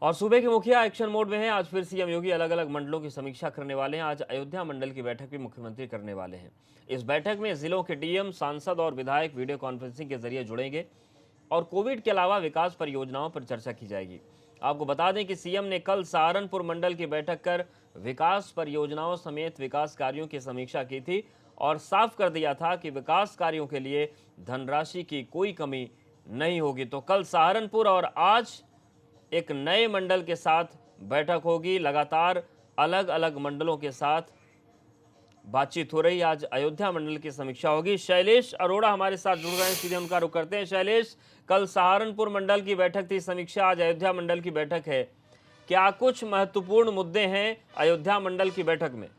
और सूबे के मुखिया एक्शन मोड में हैं। आज फिर सीएम योगी अलग अलग मंडलों की समीक्षा करने वाले हैं। आज अयोध्या मंडल की बैठक भी मुख्यमंत्री करने वाले हैं। इस बैठक में जिलों के डीएम, सांसद और विधायक वीडियो कॉन्फ्रेंसिंग के जरिए जुड़ेंगे और कोविड के अलावा विकास परियोजनाओं पर चर्चा की जाएगी। आपको बता दें कि सीएम ने कल सहारनपुर मंडल की बैठक कर विकास परियोजनाओं समेत विकास कार्यों की समीक्षा की थी और साफ कर दिया था कि विकास कार्यों के लिए धनराशि की कोई कमी नहीं होगी। तो कल सहारनपुर और आज एक नए मंडल के साथ बैठक होगी। लगातार अलग अलग मंडलों के साथ बातचीत हो रही। आज अयोध्या मंडल की समीक्षा होगी। शैलेश अरोड़ा हमारे साथ जुड़ रहे हैं, सीधे उनका रुख करते हैं। शैलेश, कल सहारनपुर मंडल की बैठक थी समीक्षा, आज अयोध्या मंडल की बैठक है। क्या कुछ महत्वपूर्ण मुद्दे हैं अयोध्या मंडल की बैठक में?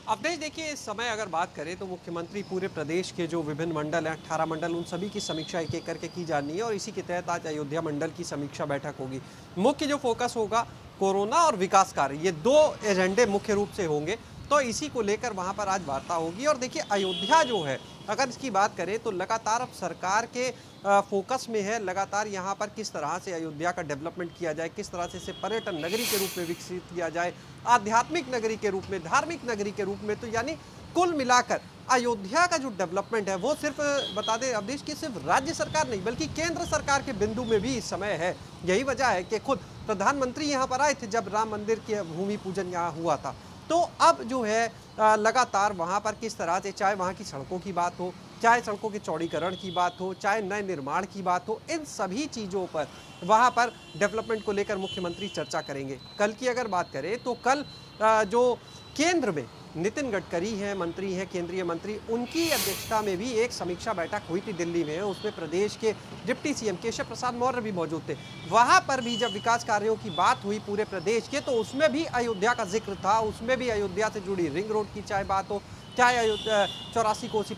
अवधेश, देखिए, इस समय अगर बात करें तो मुख्यमंत्री पूरे प्रदेश के जो विभिन्न मंडल हैं, 18 मंडल, उन सभी की समीक्षा एक एक करके की जानी है और इसी के तहत आज अयोध्या मंडल की समीक्षा बैठक होगी। मुख्य जो फोकस होगा कोरोना और विकास कार्य, ये दो एजेंडे मुख्य रूप से होंगे, तो इसी को लेकर वहां पर आज वार्ता होगी। और देखिए, अयोध्या जो है, अगर इसकी बात करें तो लगातार अब सरकार के फोकस में है। लगातार यहाँ पर किस तरह से अयोध्या का डेवलपमेंट किया जाए, किस तरह से इसे पर्यटन नगरी के रूप में विकसित किया जाए, आध्यात्मिक नगरी के रूप में, धार्मिक नगरी के रूप में। तो यानी कुल मिलाकर अयोध्या का जो डेवलपमेंट है वो सिर्फ बता दें अवधेश की सिर्फ राज्य सरकार नहीं बल्कि केंद्र सरकार के बिंदु में भी इस समय है। यही वजह है कि खुद प्रधानमंत्री यहाँ पर आए थे जब राम मंदिर के भूमि पूजन यहाँ हुआ था। तो अब जो है लगातार वहाँ पर किस तरह से, चाहे वहाँ की सड़कों की बात हो, चाहे सड़कों के चौड़ीकरण की बात हो, चाहे नए निर्माण की बात हो, इन सभी चीज़ों पर वहाँ पर डेवलपमेंट को लेकर मुख्यमंत्री चर्चा करेंगे। कल की अगर बात करें तो कल जो केंद्र में नितिन गडकरी हैं, मंत्री हैं, केंद्रीय मंत्री, उनकी अध्यक्षता में भी एक समीक्षा बैठक हुई थी दिल्ली में। उसमें प्रदेश के डिप्टी सीएम केशव प्रसाद मौर्य भी मौजूद थे। वहां पर भी जब विकास कार्यों की बात हुई पूरे प्रदेश के, तो उसमें भी अयोध्या का जिक्र था। उसमें भी अयोध्या से जुड़ी रिंग रोड की चाहे बात हो, चाहे 84 कोसी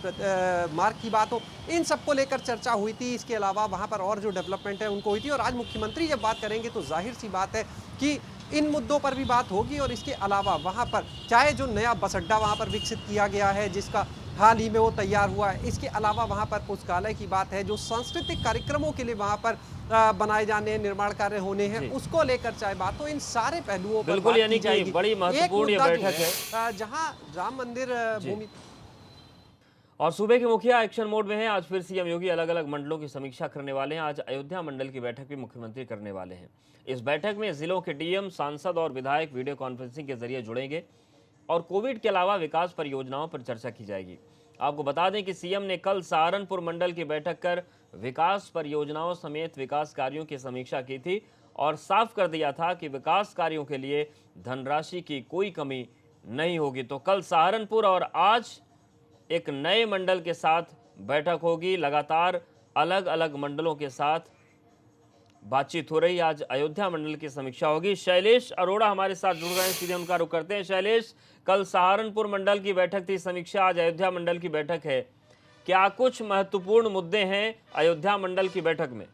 मार्ग की बात हो, इन सबको लेकर चर्चा हुई थी। इसके अलावा वहाँ पर और जो डेवलपमेंट है उनको हुई थी। और आज मुख्यमंत्री जब बात करेंगे तो जाहिर सी बात है कि इन मुद्दों पर भी बात होगी। और इसके अलावा वहाँ पर चाहे जो नया बस अड्डा वहाँ पर विकसित किया गया है, जिसका हाल ही में वो तैयार हुआ है, इसके अलावा वहाँ पर पुस्तकालय की बात है, जो सांस्कृतिक कार्यक्रमों के लिए वहाँ पर बनाए जाने हैं, निर्माण कार्य होने हैं, उसको लेकर चाहे बात हो, इन सारे पहलुओं पर बिल्कुल, यानी कि बड़ी महत्वपूर्ण ये बैठक है जहाँ राम मंदिर भूमि। और सूबे के मुखिया एक्शन मोड में हैं। आज फिर सीएम योगी अलग अलग मंडलों की समीक्षा करने वाले हैं। आज अयोध्या मंडल की बैठक भी मुख्यमंत्री करने वाले हैं। इस बैठक में जिलों के डीएम, सांसद और विधायक वीडियो कॉन्फ्रेंसिंग के जरिए जुड़ेंगे और कोविड के अलावा विकास परियोजनाओं पर चर्चा की जाएगी। आपको बता दें कि सीएम ने कल सहारनपुर मंडल की बैठक कर विकास परियोजनाओं समेत विकास कार्यों की समीक्षा की थी और साफ कर दिया था कि विकास कार्यों के लिए धनराशि की कोई कमी नहीं होगी। तो कल सहारनपुर और आज एक नए मंडल के साथ बैठक होगी। लगातार अलग अलग मंडलों के साथ बातचीत हो रही। आज अयोध्या मंडल की समीक्षा होगी। शैलेश अरोड़ा हमारे साथ जुड़ रहे हैं, सीधे उनका रुख करते हैं। शैलेश, कल सहारनपुर मंडल की बैठक थी समीक्षा, आज अयोध्या मंडल की बैठक है। क्या कुछ महत्वपूर्ण मुद्दे हैं अयोध्या मंडल की बैठक में?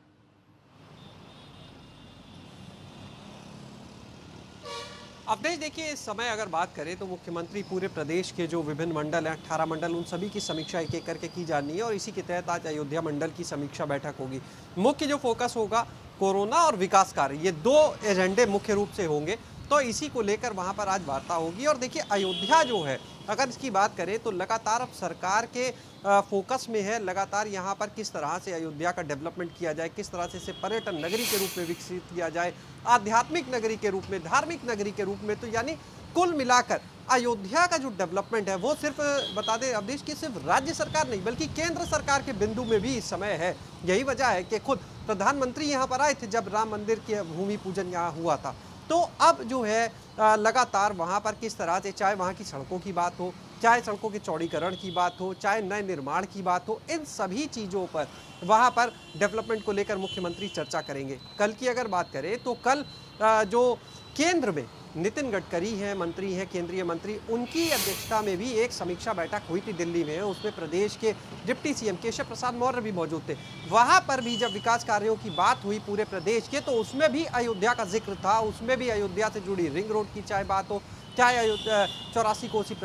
अवधेश, देखिए, इस समय अगर बात करें तो मुख्यमंत्री पूरे प्रदेश के जो विभिन्न मंडल हैं, 18 मंडल, उन सभी की समीक्षा एक एक करके की जानी है और इसी के तहत आज अयोध्या मंडल की समीक्षा बैठक होगी। मुख्य जो फोकस होगा कोरोना और विकास कार्य, ये दो एजेंडे मुख्य रूप से होंगे, तो इसी को लेकर वहां पर आज वार्ता होगी। और देखिए, अयोध्या जो है, अगर इसकी बात करें तो लगातार अब सरकार के फोकस में है। लगातार यहाँ पर किस तरह से अयोध्या का डेवलपमेंट किया जाए, किस तरह से इसे पर्यटन नगरी के रूप में विकसित किया जाए, आध्यात्मिक नगरी के रूप में, धार्मिक नगरी के रूप में। तो यानी कुल मिलाकर अयोध्या का जो डेवलपमेंट है वो सिर्फ बता दें अवधेश की सिर्फ राज्य सरकार नहीं बल्कि केंद्र सरकार के बिंदु में भी इस समय है। यही वजह है कि खुद प्रधानमंत्री यहाँ पर आए थे जब राम मंदिर के भूमि पूजन यहाँ हुआ था। तो अब जो है लगातार वहाँ पर किस तरह से, चाहे वहाँ की सड़कों की बात हो, चाहे सड़कों के चौड़ीकरण की बात हो, चाहे नए निर्माण की बात हो, इन सभी चीज़ों पर वहाँ पर डेवलपमेंट को लेकर मुख्यमंत्री चर्चा करेंगे। कल की अगर बात करें तो कल जो केंद्र में नितिन गडकरी हैं, मंत्री हैं, केंद्रीय मंत्री, उनकी अध्यक्षता में भी एक समीक्षा बैठक हुई थी दिल्ली में। उसमें प्रदेश के डिप्टी सीएम केशव प्रसाद मौर्य भी मौजूद थे। वहां पर भी जब विकास कार्यों की बात हुई पूरे प्रदेश के, तो उसमें भी अयोध्या का जिक्र था। उसमें भी अयोध्या से जुड़ी रिंग रोड की चाहे बात हो, चाहे 84 कोसी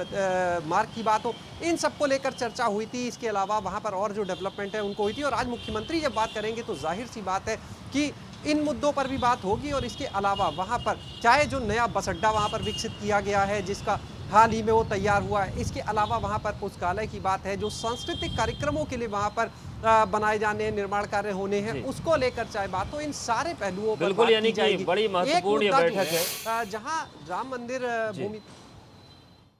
मार्ग की बात हो, इन सबको लेकर चर्चा हुई थी। इसके अलावा वहाँ पर और जो डेवलपमेंट है उनको हुई थी। और आज मुख्यमंत्री जब बात करेंगे तो जाहिर सी बात है कि इन मुद्दों पर भी बात होगी। और इसके अलावा वहाँ पर चाहे जो नया बस अड्डा वहाँ पर विकसित किया गया है, जिसका हाल ही में वो तैयार हुआ है, इसके अलावा वहाँ पर पुस्तकालय की बात है, जो सांस्कृतिक कार्यक्रमों के लिए वहाँ पर बनाए जाने, निर्माण कार्य होने हैं, उसको लेकर चाहे बात हो, इन सारे पहलुओं पर बिल्कुल, बात यानी की जाएगी। कि बड़ी एक महत्वपूर्ण ये मुद्दा जो बैठक है। जहाँ राम मंदिर भूमि